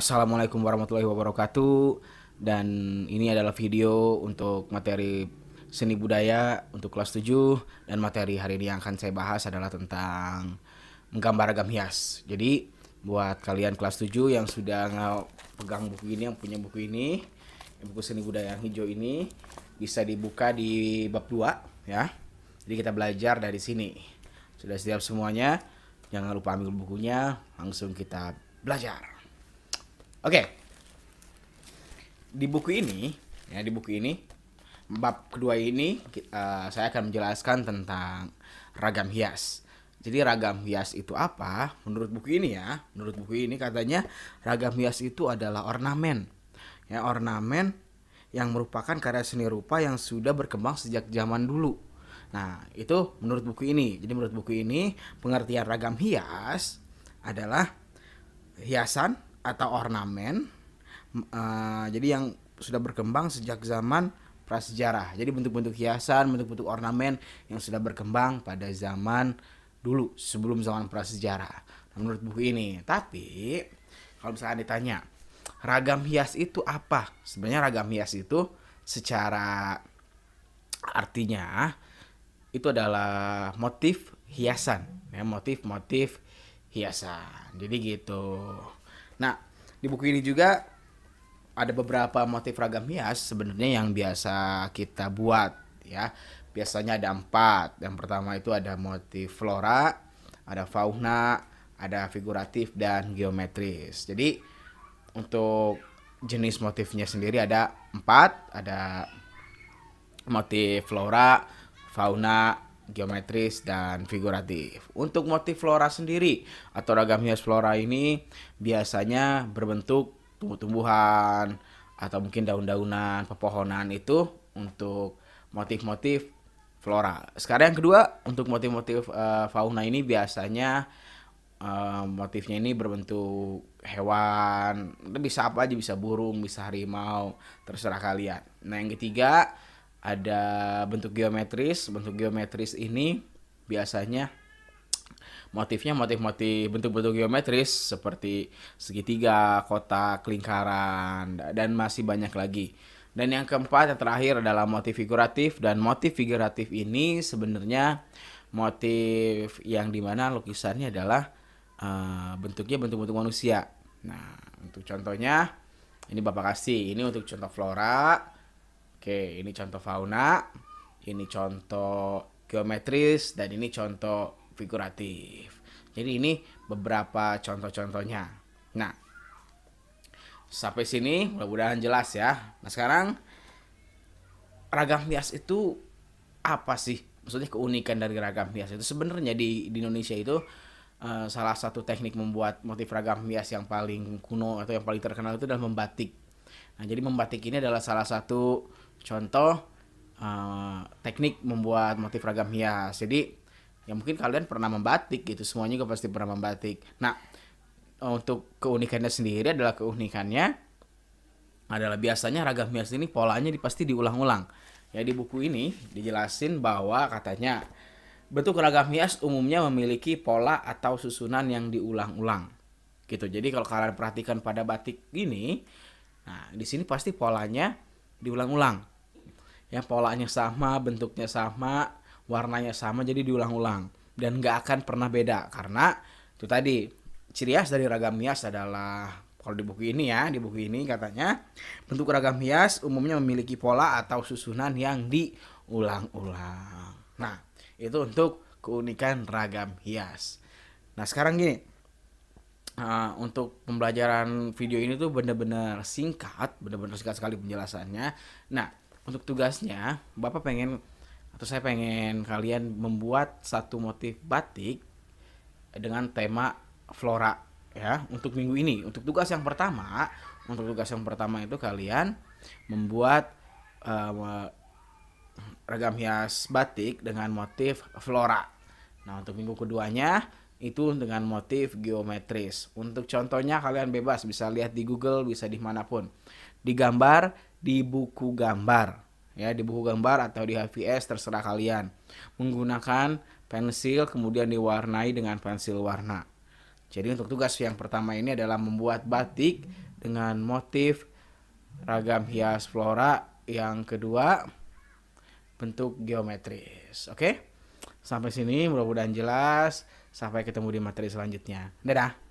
Assalamualaikum warahmatullahi wabarakatuh. Dan ini adalah video untuk materi seni budaya untuk kelas 7. Dan materi hari ini yang akan saya bahas adalah tentang menggambar ragam hias. Jadi buat kalian kelas 7 yang sudah pegang buku ini, yang punya buku ini, buku seni budaya yang hijau ini, bisa dibuka di bab 2 ya. Jadi kita belajar dari sini. Sudah siap semuanya? Jangan lupa ambil bukunya, langsung kita belajar. Oke, di buku ini, bab kedua ini saya akan menjelaskan tentang ragam hias. Jadi ragam hias itu apa? Menurut buku ini ya, menurut buku ini katanya ragam hias itu adalah ornamen. Ya, ornamen yang merupakan karya seni rupa yang sudah berkembang sejak zaman dulu. Nah, itu menurut buku ini. Jadi menurut buku ini, pengertian ragam hias adalah hiasan atau ornamen jadi yang sudah berkembang sejak zaman prasejarah. Jadi bentuk-bentuk hiasan, bentuk-bentuk ornamen yang sudah berkembang pada zaman dulu sebelum zaman prasejarah. Nah, menurut buku ini. Tapi kalau misalnya ditanya ragam hias itu apa? Sebenarnya ragam hias itu secara artinya itu adalah motif hiasan, ya, motif-motif hiasan. Jadi gitu. Nah, di buku ini juga ada beberapa motif ragam hias sebenarnya yang biasa kita buat ya. Biasanya ada 4. Yang pertama itu ada motif flora, ada fauna, ada figuratif dan geometris. Jadi untuk jenis motifnya sendiri ada 4, ada motif flora, fauna, geometris, dan figuratif. Untuk motif flora sendiri atau ragam hias flora ini biasanya berbentuk tumbuh-tumbuhan atau mungkin daun-daunan, pepohonan itu untuk motif-motif flora. Sekarang yang kedua, untuk motif-motif fauna ini biasanya motifnya ini berbentuk hewan, bisa apa aja, bisa burung, bisa harimau, terserah kalian. Nah, yang ketiga ada bentuk geometris. Bentuk geometris ini biasanya motifnya motif-motif bentuk-bentuk geometris seperti segitiga, kotak, lingkaran, dan masih banyak lagi. Dan yang keempat, yang terakhir adalah motif figuratif. Dan motif figuratif ini sebenarnya motif yang dimana lukisannya adalah bentuknya bentuk-bentuk manusia. Nah, untuk contohnya ini Bapak kasih. Ini untuk contoh flora. Oke, ini contoh fauna, ini contoh geometris, dan ini contoh figuratif. Jadi ini beberapa contoh-contohnya. Nah, sampai sini mudah-mudahan jelas ya. Nah, sekarang ragam hias itu apa sih? Maksudnya keunikan dari ragam hias itu sebenarnya di Indonesia itu salah satu teknik membuat motif ragam hias yang paling kuno atau yang paling terkenal itu adalah membatik. Nah, jadi membatik ini adalah salah satu contoh teknik membuat motif ragam hias. Jadi ya mungkin kalian pernah membatik gitu, semuanya juga pasti pernah membatik. Nah, untuk keunikannya sendiri adalah biasanya ragam hias ini polanya pasti diulang-ulang. Ya, di buku ini dijelasin bahwa katanya bentuk ragam hias umumnya memiliki pola atau susunan yang diulang-ulang. Gitu. Jadi kalau kalian perhatikan pada batik ini, nah di sini pasti polanya diulang-ulang. Ya, polanya sama, bentuknya sama, warnanya sama, jadi diulang-ulang dan nggak akan pernah beda karena itu tadi ciri khas dari ragam hias adalah, kalau di buku ini ya, di buku ini katanya bentuk ragam hias umumnya memiliki pola atau susunan yang diulang-ulang. Nah, itu untuk keunikan ragam hias. Nah, sekarang gini, untuk pembelajaran video ini tuh bener-bener singkat sekali penjelasannya. Nah, untuk tugasnya saya pengen kalian membuat satu motif batik dengan tema flora ya untuk minggu ini. Untuk tugas yang pertama itu kalian membuat ragam hias batik dengan motif flora. Nah, untuk minggu keduanya itu dengan motif geometris. Untuk contohnya kalian bebas, bisa lihat di Google, bisa dimanapun. Digambar di buku gambar. Ya, di buku gambar atau di HVS terserah kalian. Menggunakan pensil kemudian diwarnai dengan pensil warna. Jadi untuk tugas yang pertama ini adalah membuat batik dengan motif ragam hias flora. Yang kedua, bentuk geometris. Oke? Sampai sini mudah-mudahan jelas. Sampai ketemu di materi selanjutnya. Dadah.